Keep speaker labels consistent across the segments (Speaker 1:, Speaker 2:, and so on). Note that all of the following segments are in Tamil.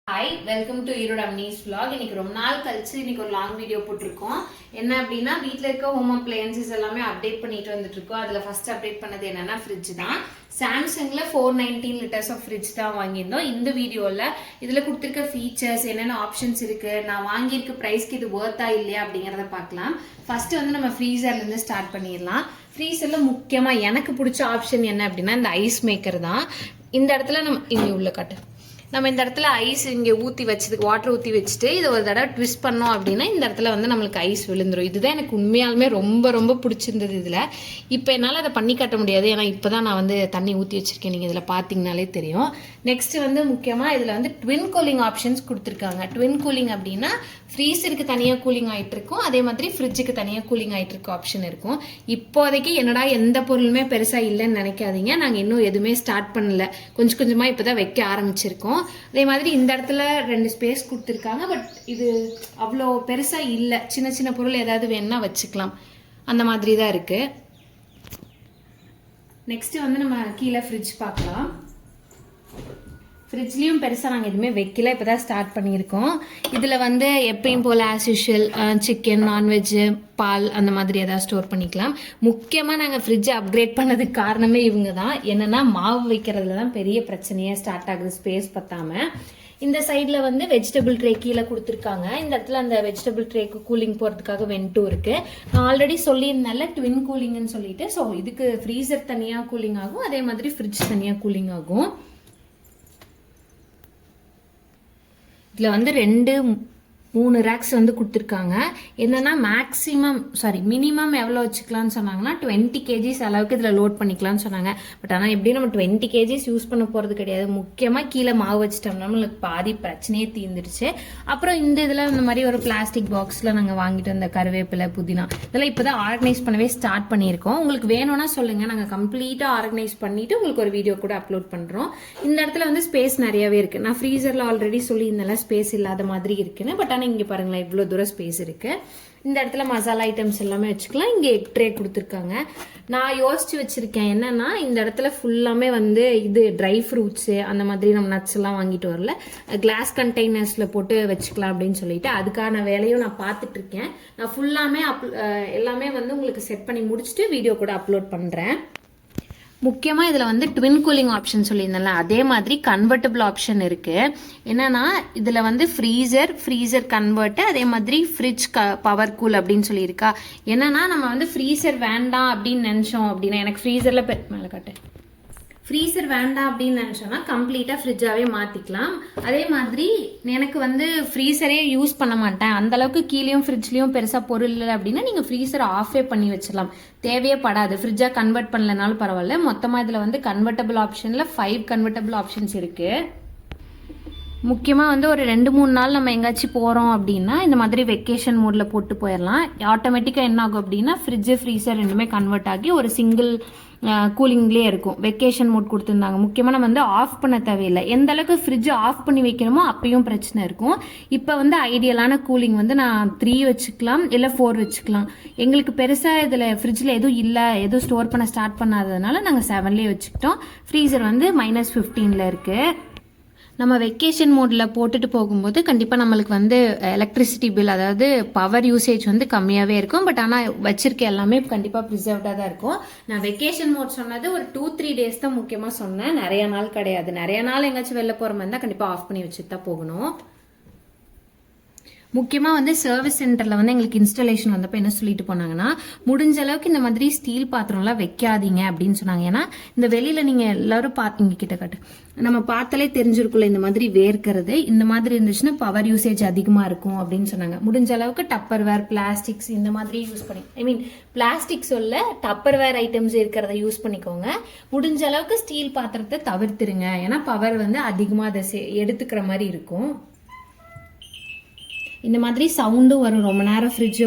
Speaker 1: Hi welcome to Erode Amnees vlog. இன்னைக்கு ரொம்ப நாள் கழிச்சு இன்னைக்கு ஒரு லாங் வீடியோ போட்டிருக்கோம். என்ன அப்படின்னா வீட்டில் இருக்க ஹோம் அப்ளையன்சஸ் எல்லாமே அப்டேட் பண்ணிட்டு வந்துட்டு இருக்கோம். அதில் ஃபர்ஸ்ட் அப்டேட் பண்ணது என்னன்னா ஃப்ரிட்ஜ் தான். சாம்சங்ல 419 லிட்டர்ஸ் ஆஃப் ஃப்ரிட்ஜ் தான் வாங்கியிருந்தோம். இந்த வீடியோவில் இதில் கொடுத்துருக்க ஃபீச்சர்ஸ் என்னென்ன ஆப்ஷன்ஸ் இருக்கு, நான் வாங்கியிருக்க ப்ரைஸ்க்கு இது ஒர்த்தா இல்லையா அப்படிங்கிறத பார்க்கலாம். ஃபர்ஸ்ட் வந்து நம்ம ஃப்ரீசர்லேருந்து ஸ்டார்ட் பண்ணிடலாம். ஃப்ரீசரில் முக்கியமாக எனக்கு பிடிச்ச ஆப்ஷன் என்ன அப்படின்னா இந்த ஐஸ் மேக்கர் தான். இந்த இடத்துல நம்ம இங்கே உள்ள காட்டு நம்ம இந்த இடத்துல ஐஸ் இங்கே ஊற்றி வச்சதுக்கு வாட்டர் ஊற்றி வச்சுட்டு இதை ஒரு தடவை ட்விஸ்ட் பண்ணோம் அப்படின்னா இந்த இடத்துல வந்து நம்மளுக்கு ஐஸ் விழுந்துடும். இதுதான் எனக்கு உண்மையாலுமே ரொம்ப ரொம்ப பிடிச்சிருந்தது. இதில் இப்போ என்னால் அதை பண்ணி காட்ட முடியாது, ஏன்னா இப்போ தான் நான் வந்து தண்ணி ஊற்றி வச்சுருக்கேன். நீங்கள் இதில் பார்த்தீங்கனாலே தெரியும். நெக்ஸ்ட் வந்து முக்கியமாக இதில் வந்து ட்வின் கூலிங் ஆப்ஷன்ஸ் கொடுத்துருக்காங்க. ட்வின் கூலிங் அப்படின்னா ஃப்ரீசருக்கு தனியாக கூலிங் ஆகிட்டு இருக்கும், அதே மாதிரி ஃப்ரிட்ஜுக்கு தனியாக கூலிங் ஆகிட்டு இருக்க ஆப்ஷன் இருக்கும். இப்போதைக்கு என்னடா எந்த பொருளுமே பெருசாக இல்லைன்னு நினைக்காதீங்க, நாங்கள் இன்னும் எதுவுமே ஸ்டார்ட் பண்ணல, கொஞ்சம் கொஞ்சமாக இப்போ தான் வைக்க ஆரம்பிச்சிருக்கோம். அதே மாதிரி இந்த இடத்துல 2 ஸ்பேஸ் கொடுத்துருக்காங்க, பட் இது அவ்வளோ பெருசாக இல்லை. சின்ன சின்ன பொருள் ஏதாவது வேணும்னா வச்சுக்கலாம், அந்த மாதிரி தான் இருக்கு. நெக்ஸ்ட் வந்து நம்ம கீழே ஃப்ரிட்ஜ் பார்க்கலாம். ஃப்ரிட்ஜ்லேயும் பெருசாக நாங்கள் எதுவுமே வைக்கல, இப்போ தான் ஸ்டார்ட் பண்ணியிருக்கோம். இதில் வந்து எப்பயும் போல் ஆஸ் யூஷுவல் சிக்கன், நான்வெஜ்ஜு, பால் அந்த மாதிரி எதாவது ஸ்டோர் பண்ணிக்கலாம். முக்கியமாக நாங்கள் ஃப்ரிட்ஜை அப்கிரேட் பண்ணதுக்கு காரணமே இவங்க தான். என்னென்னா மாவு வைக்கிறதுல தான் பெரிய பிரச்சனையே ஸ்டார்ட் ஆகுது, ஸ்பேஸ் பத்தாமல். இந்த சைடில் வந்து வெஜிடபிள் ட்ரே கீழே கொடுத்துருக்காங்க. இந்த இடத்துல அந்த வெஜிடபிள் ட்ரேக்கு கூலிங் போகிறதுக்காக வென்ட்டும் இருக்குது. நான் ஆல்ரெடி சொல்லியிருந்தால ட்வின் கூலிங்னு சொல்லிட்டு, ஸோ இதுக்கு ஃப்ரீசர் தனியாக கூலிங் ஆகும், அதே மாதிரி ஃப்ரிட்ஜ் தனியாக கூலிங் ஆகும். இதில் வந்து 2-3 ரேக்ஸ் வந்து கொடுத்துருக்காங்க. என்னன்னா மினிமம் எவ்வளோ வச்சுக்கலாம்னு சொன்னாங்கன்னா 20 kgs அளவுக்கு இதில் லோட் பண்ணிக்கலாம்னு சொன்னாங்க. பட் ஆனால் எப்படி நம்ம 20 kgs யூஸ் பண்ண போகிறது கிடையாது. முக்கியமாக கீழே மாவு வச்சிட்டோம்னா நம்மளுக்கு பாதி பிரச்சனையே தீர்ந்துருச்சு. அப்புறம் இந்த இதில் இந்த மாதிரி ஒரு பிளாஸ்டிக் பாக்ஸில் நாங்கள் வாங்கிட்டு வந்த கருவேப்பிலை, புதினா இதெல்லாம் இப்போ தான் ஆர்கனைஸ் பண்ணவே ஸ்டார்ட் பண்ணியிருக்கோம். உங்களுக்கு வேணும்னா சொல்லுங்கள், நாங்கள் கம்ப்ளீட்டாக ஆர்கனைஸ் பண்ணிவிட்டு உங்களுக்கு ஒரு வீடியோ கூட அப்லோட் பண்ணுறோம். இந்த இடத்துல வந்து ஸ்பேஸ் நிறையவே இருக்குது. நான் ஃப்ரீசரில் ஆல்ரெடி சொல்லியிருந்தேன் ஸ்பேஸ் இல்லாத மாதிரி இருக்குன்னு, பட் ஆனால் இங்கே பாருங்களேன் இவ்வளோ தூரம் ஸ்பேஸ் இருக்கு. இந்த இடத்துல மசாலா ஐட்டம்ஸ் எல்லாமே வச்சுக்கலாம். இங்கே எக் ட்ரே கொடுத்துருக்காங்க. நான் யோசிச்சு வச்சிருக்கேன் என்னன்னா இந்த இடத்துல ஃபுல்லாமே வந்து இது ட்ரை ஃப்ரூட்ஸு அந்த மாதிரி நம்ம நட்ஸ் எல்லாம் வாங்கிட்டு வரல, கிளாஸ் கண்டெய்னர்ஸ்ல போட்டு வச்சுக்கலாம் அப்படின்னு சொல்லிட்டு அதுக்கான வேலையும் நான் பார்த்துட்டு இருக்கேன். நான் ஃபுல்லாமே எல்லாமே வந்து உங்களுக்கு செட் பண்ணி முடிச்சுட்டு வீடியோ கூட அப்லோட் பண்றேன். முக்கியமாக இதில் வந்து ட்வின் கூலிங் ஆப்ஷன் சொல்லியிருந்தேன்ல, அதே மாதிரி கன்வெர்ட்டபிள் ஆப்ஷன் இருக்குது. என்னன்னா இதில் வந்து ஃப்ரீசர் கன்வெர்ட்டு, அதே மாதிரி ஃப்ரிட்ஜ் பவர் கூல் அப்படின்னு சொல்லியிருக்கா. என்னன்னா நம்ம வந்து ஃப்ரீசர் வேண்டாம் அப்படின்னு நினச்சோம் அப்படின்னா, எனக்கு ஃப்ரீசரில் மேலே காட்டு ஃப்ரீசர் வேண்டாம் அப்படின்னு நினச்சோன்னா கம்ப்ளீட்டாக ஃப்ரிட்ஜாகவே மாற்றிக்கலாம். அதே மாதிரி எனக்கு வந்து ஃப்ரீசரே யூஸ் பண்ண மாட்டேன், அந்தளவுக்கு கீழேயும் ஃப்ரிட்ஜ்லேயும் பெருசாக பொருள் இல்லை அப்படின்னா நீங்கள் ஃப்ரீசரை ஆஃபே பண்ணி வச்சிடலாம், தேவையே படாது. ஃப்ரிட்ஜாக கன்வெர்ட் பண்ணலனாலும் பரவாயில்ல. மொத்தமாக இதில் வந்து கன்வெர்ட்டபிள் ஆப்ஷனில் 5 கன்வெர்ட்டபிள் ஆப்ஷன்ஸ் இருக்குது. முக்கியமாக வந்து ஒரு 2-3 நாள் நம்ம எங்கேயாச்சும் போகிறோம் அப்படின்னா இந்த மாதிரி வெக்கேஷன் மோடில் போட்டு போயிடலாம். ஆட்டோமேட்டிக்காக என்ன ஆகும் அப்படின்னா ஃப்ரிட்ஜு ஃப்ரீசர் ரெண்டுமே கன்வெர்ட் ஆகி ஒரு சிங்கிள் கூலிங்லேயே இருக்கும். வெக்கேஷன் மோட் கொடுத்துருந்தாங்க. முக்கியமாக நம்ம வந்து ஆஃப் பண்ண தேவையில்லை. எந்த அளவுக்கு ஃப்ரிட்ஜ் ஆஃப் பண்ணி வைக்கிறோமோ அப்பயும் பிரச்சனை இருக்கும். இப்போ வந்து ஐடியலான கூலிங் வந்து நான் 3 வச்சுக்கலாம், இல்லை 4 வச்சுக்கலாம். எங்களுக்கு பெருசாக இதில் ஃப்ரிட்ஜில் எதுவும் இல்லை, எதுவும் ஸ்டோர் பண்ண ஸ்டார்ட் பண்ணாததுனால நாங்கள் 7லேயே வச்சுக்கிட்டோம். ஃப்ரீசர் வந்து -15ல் இருக்குது. நம்ம வெக்கேஷன் மோடில் போட்டுட்டு போகும்போது கண்டிப்பாக நம்மளுக்கு வந்து எலக்ட்ரிசிட்டி பில், அதாவது பவர் யூசேஜ் வந்து கம்மியாகவே இருக்கும். பட் ஆனால் வச்சிருக்க எல்லாமே கண்டிப்பாக ப்ரிசர்வ்டாக தான் இருக்கும். நான் வெக்கேஷன் மோட் சொன்னது ஒரு 2-3 டேஸ் தான் முக்கியமாக சொன்னேன், நிறைய நாள் கிடையாது. நிறைய நாள் எங்கேயாச்சும் வெளில போகிற மாதிரி இருந்தால் கண்டிப்பாக ஆஃப் பண்ணி வச்சுட்டு தான் போகணும். முக்கியமாக வந்து சர்வீஸ் சென்டரில் வந்து எங்களுக்கு இன்ஸ்டாலேஷன் வந்தப்போ என்ன சொல்லிட்டு போனாங்கன்னா, முடிஞ்ச அளவுக்கு இந்த மாதிரி ஸ்டீல் பாத்திரம்லாம் வைக்காதீங்க அப்படின்னு சொன்னாங்க. ஏன்னா இந்த வெளியில் நீங்கள் எல்லாரும் பார்த்தீங்க, கிட்ட காட்டு நம்ம பார்த்தாலே தெரிஞ்சிருக்குள்ள இந்த மாதிரி வேர்க்கிறது, இந்த மாதிரி இருந்துச்சுன்னா பவர் யூசேஜ் அதிகமாக இருக்கும் அப்படின்னு சொன்னாங்க. முடிஞ்ச அளவுக்கு டப்பர்வேர், பிளாஸ்டிக்ஸ் இந்த மாதிரி யூஸ் பண்ணி பிளாஸ்டிக் சொல்ல டப்பர்வேர் ஐட்டம்ஸ் இருக்கிறத யூஸ் பண்ணிக்கோங்க. முடிஞ்ச அளவுக்கு ஸ்டீல் பாத்திரத்தை தவிர்த்துருங்க, ஏன்னா பவர் வந்து அதிகமாக அதை எடுத்துக்கிற மாதிரி இருக்கும். இந்த மாதிரி சவுண்டும் வரும் ரொம்ப நேரம் ஃப்ரிட்ஜ்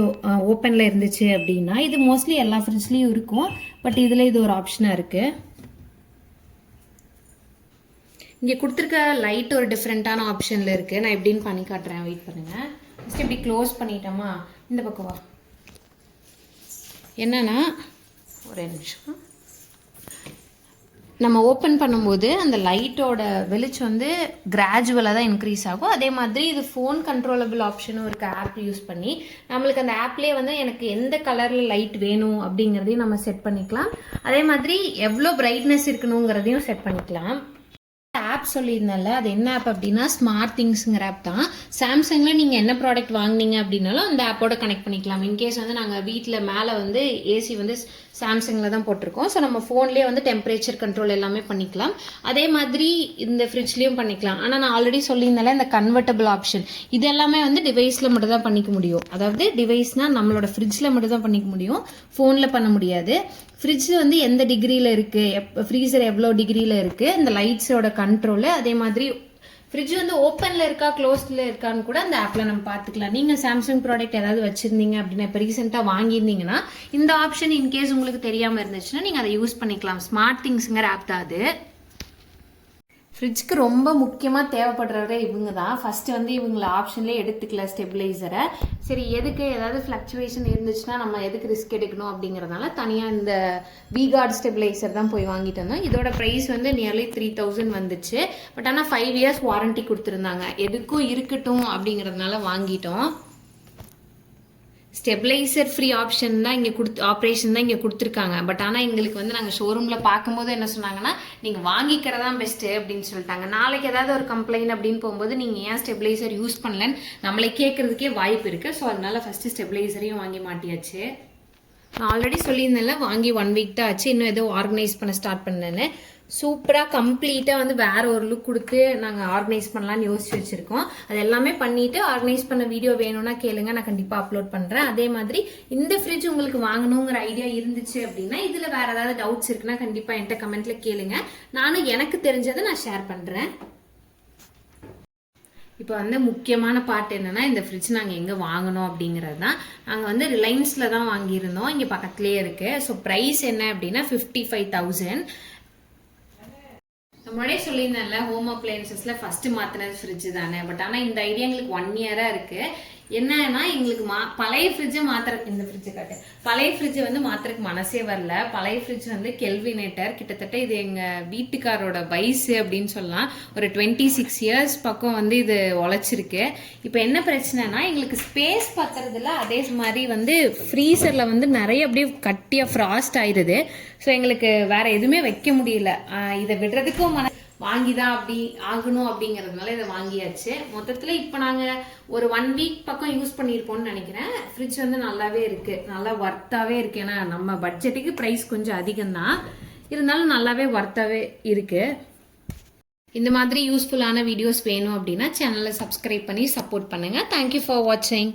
Speaker 1: ஓப்பனில் இருந்துச்சு அப்படின்னா. இது மோஸ்ட்லி எல்லா ஃப்ரிட்ஜ்லேயும் இருக்கும், பட் இதில் இது ஒரு ஆப்ஷனாக இருக்குது. இங்கே கொடுத்துருக்க லைட் ஒரு டிஃப்ரெண்ட்டான ஆப்ஷனில் இருக்குது. நான் எப்படின்னு பண்ணி காட்டுறேன், வெயிட் பண்ணுங்கள். ஃபஸ்ட்டு இப்படி க்ளோஸ் பண்ணிட்டோமா, இந்த பக்கம் வா. என்னன்னா ஒரு நிமிஷம், நம்ம ஓப்பன் பண்ணும்போது அந்த லைட்டோட வெளிச்சம் வந்து கிராஜுவலாக தான் இன்க்ரீஸ் ஆகும். அதே மாதிரி இது ஃபோன் கண்ட்ரோலபிள் ஆப்ஷனும் இருக்குது. ஆப் யூஸ் பண்ணி நம்மளுக்கு அந்த ஆப்லேயே வந்து எனக்கு எந்த கலரில் லைட் வேணும் அப்படிங்கிறதையும் நம்ம செட் பண்ணிக்கலாம். அதே மாதிரி எவ்வளோ பிரைட்னஸ் இருக்கணுங்கிறதையும் செட் பண்ணிக்கலாம். ஆப் சொல்லியிருந்தேன்ல, அது என்ன ஆப் அப்படின்னா ஸ்மார்ட் திங்ஸுங்கிற ஆப் தான். சாம்சங்கில் நீங்கள் என்ன ப்ராடக்ட் வாங்கினீங்க அப்படின்னாலும் அந்த ஆப்போட கனெக்ட் பண்ணிக்கலாம். இன்கேஸ் வந்து நாங்கள் வீட்டில் மேலே வந்து ஏசி வந்து சாம்சங்கில் தான் போட்டிருக்கோம். ஸோ நம்ம ஃபோன்லேயே வந்து டெம்பரேச்சர் கண்ட்ரோல் எல்லாமே பண்ணிக்கலாம். அதே மாதிரி இந்த ஃப்ரிட்ஜ்லேயும் பண்ணிக்கலாம். ஆனால் நான் ஆல்ரெடி சொல்லியிருந்தால இந்த கன்வெர்ட்டபிள் ஆப்ஷன் இது எல்லாமே வந்து டிவைஸில் மட்டும் தான் பண்ணிக்க முடியும். அதாவது டிவைஸ்னால் நம்மளோட ஃப்ரிட்ஜில் மட்டும் தான் பண்ணிக்க முடியும், ஃபோனில் பண்ண முடியாது. ஃப்ரிட்ஜ் வந்து எந்த டிகிரியில் இருக்குது, ஃப்ரீசர் எவ்வளோ டிகிரியில் இருக்குது, இந்த லைட்ஸோட கண்ட்ரோலு, அதே மாதிரி ஃப்ரிட்ஜ் வந்து ஓப்பனில் இருக்கா க்ளோஸ்டில் இருக்கான்னு கூட அந்த ஆப்பில் நம்ம பார்த்துக்கலாம். நீங்கள் சாம்சங் ப்ராடக்ட் ஏதாவது வச்சுருந்தீங்க அப்படின்னா, இப்போ ரீசெண்டாக வாங்கியிருந்தீங்கன்னா இந்த ஆப்ஷன் இன்கேஸ் உங்களுக்கு தெரியாமல் இருந்துச்சுன்னா நீங்கள் அதை யூஸ் பண்ணிக்கலாம். ஸ்மார்ட் திங்ஸுங்கிற ஆப் தான் அது. ஃப்ரிட்ஜ்க்கு ரொம்ப முக்கியமாக தேவைப்படுறவரே இவங்க தான். ஃபஸ்ட்டு வந்து இவங்களை ஆப்ஷன்லேயே எடுத்துக்கல ஸ்டெபிளைசரை. சரி, எதுக்கு ஏதாவது ஃப்ளக்சுவேஷன் இருந்துச்சுன்னா நம்ம எதுக்கு ரிஸ்க் எடுக்கணும் அப்படிங்கிறதுனால தனியாக இந்த V-Guard ஸ்டெபிளைசர் தான் போய் வாங்கிட்டு வந்தோம். இதோட ப்ரைஸ் வந்து நியர்லி 3000 வந்துச்சு. பட் ஆனால் 5 years வாரண்டி கொடுத்துருந்தாங்க. எதுக்கும் இருக்கட்டும் அப்படிங்கிறதுனால வாங்கிட்டோம். ஸ்டெபிளைசர் ஃப்ரீ ஆப்ஷன் தான் இங்கே ஆப்ரேஷன் தான் இங்கே கொடுத்துருக்காங்க. பட் ஆனால் எங்களுக்கு வந்து நாங்கள் ஷோரூமில் பார்க்கும்போது என்ன சொன்னாங்கன்னா, நீங்கள் வாங்கிக்கிறதான் பெஸ்ட்டு அப்படின்னு சொல்லிட்டாங்க. நாளைக்கு ஏதாவது ஒரு கம்ப்ளைண்ட் அப்படின்னு போகும்போது நீங்கள் ஏன் ஸ்டெபிளைசர் யூஸ் பண்ணலன்னு நம்மளை கேட்கறதுக்கே வாய்ப்பு இருக்குது. ஸோ அதனால ஃபஸ்ட்டு ஸ்டெபிளைசரையும் வாங்கி மாட்டியாச்சு. நான் ஆல்ரெடி சொல்லியிருந்தேன்ல, வாங்கி 1 week தான் ஆச்சு. இன்னும் ஏதோ ஆர்கனைஸ் பண்ண ஸ்டார்ட் பண்ணேன்னு. சூப்பராக கம்ப்ளீட்டாக வந்து வேற ஒரு லுக் கொடுத்து நாங்கள் ஆர்கனைஸ் பண்ணலான்னு யோசிச்சு வச்சுருக்கோம். அது எல்லாமே பண்ணிவிட்டு ஆர்கனைஸ் பண்ண வீடியோ வேணும்னா கேளுங்க, நான் கண்டிப்பாக அப்லோட் பண்ணுறேன். அதே மாதிரி இந்த ஃப்ரிட்ஜ் உங்களுக்கு வாங்கணுங்கிற ஐடியா இருந்துச்சு அப்படின்னா, இதில் வேறு ஏதாவது டவுட்ஸ் இருக்குன்னா கண்டிப்பாக என்கிட்ட கமெண்ட்டில் கேளுங்க. நானும் எனக்கு தெரிஞ்சதை நான் ஷேர் பண்ணுறேன். இப்போ வந்து முக்கியமான பார்ட் என்னன்னா, இந்த ஃப்ரிட்ஜ் நாங்கள் எங்கே வாங்கினோம் அப்படிங்கிறது தான். நாங்கள் வந்து ரிலையன்ஸில் தான் வாங்கியிருந்தோம், இங்கே பக்கத்துலேயே இருக்குது. ஸோ ப்ரைஸ் என்ன அப்படின்னா 55,000. முன்னாடியே சொல்லியிருந்தேன்ல, ஹோம் அப்ளையன்சஸ்ல ஃபர்ஸ்ட் மாத்தினது ஃப்ரிட்ஜ் தானே. பட் ஆனால் இந்த ஐடியா எங்களுக்கு 1 year இருக்கு. என்னன்னா எங்களுக்கு பழைய ஃப்ரிட்ஜை மாத்திரக்கு, இந்த ஃப்ரிட்ஜை காட்டு, பழைய ஃப்ரிட்ஜை வந்து மாத்திரக்கு மனசே வரல. பழைய ஃப்ரிட்ஜ் வந்து கெல்வினேட்டர், கிட்டத்தட்ட இது எங்கள் வீட்டுக்காரோட வயசு அப்படின்னு சொல்லலாம். ஒரு 26 years பக்கம் வந்து இது உழைச்சிருக்கு. இப்போ என்ன பிரச்சனைனா, எங்களுக்கு ஸ்பேஸ் பத்துறதுல, அதே மாதிரி வந்து ஃப்ரீசரில் வந்து நிறைய அப்படியே கட்டியாக ஃப்ராஸ்ட் ஆயிடுது. ஸோ எங்களுக்கு வேற எதுவுமே வைக்க முடியல. இதை விடுறதுக்கும் வாங்கிதான் அப்படி ஆகணும் அப்படிங்கிறதுனால இதை வாங்கியாச்சு. மொத்தத்தில் இப்போ நாங்கள் ஒரு 1 week பக்கம் யூஸ் பண்ணியிருப்போம்னு நினைக்கிறேன். ஃப்ரிட்ஜ் வந்து நல்லாவே இருக்கு, நல்லா ஒர்த்தாவே இருக்கு. ஏன்னா நம்ம பட்ஜெட்டுக்கு ப்ரைஸ் கொஞ்சம் அதிகம்தான், இருந்தாலும் நல்லாவே ஒர்த்தாவே இருக்கு. இந்த மாதிரி யூஸ்ஃபுல்லான வீடியோஸ் வேணும் அப்படின்னா சேனலை சப்ஸ்கிரைப் பண்ணி சப்போர்ட் பண்ணுங்க. தேங்க்யூ ஃபார் வாட்சிங்.